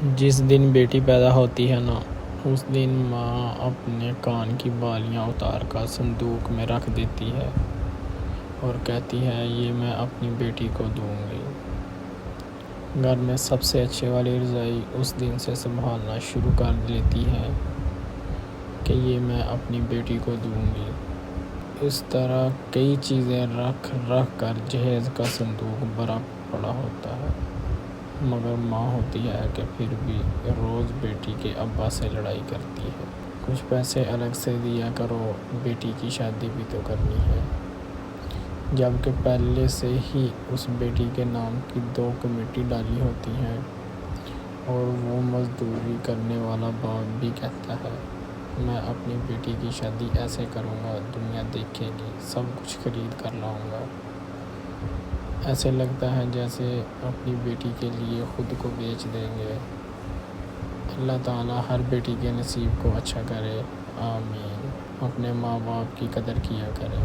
جس دن بیٹی پیدا ہوتی ہے نا، اس دن ماں اپنے کان کی بالیاں اتار کر صندوق میں رکھ دیتی ہے اور کہتی ہے یہ میں اپنی بیٹی کو دوں گی۔ گھر میں سب سے اچھے والی رضائی اس دن سے سنبھالنا شروع کر لیتی ہے کہ یہ میں اپنی بیٹی کو دوں گی۔ اس طرح کئی چیزیں رکھ رکھ کر جہیز کا صندوق بھرا پڑا ہوتا ہے، مگر ماں ہوتی ہے کہ پھر بھی روز بیٹی کے ابا سے لڑائی کرتی ہے۔ کچھ پیسے الگ سے دیا کرو، بیٹی کی شادی بھی تو کرنی ہے۔ جبکہ پہلے سے ہی اس بیٹی کے نام کی 2 کمیٹی ڈالی ہوتی ہیں، اور وہ مزدوری کرنے والا باپ بھی کہتا ہے میں اپنی بیٹی کی شادی ایسے کروں گا، دنیا دیکھے گی، سب کچھ خرید کر لاؤں گا۔ ایسے لگتا ہے جیسے اپنی بیٹی کے لیے خود کو بیچ دیں گے۔ اللہ تعالیٰ ہر بیٹی کے نصیب کو اچھا کرے، آمین۔ اپنے ماں باپ کی قدر کیا کریں۔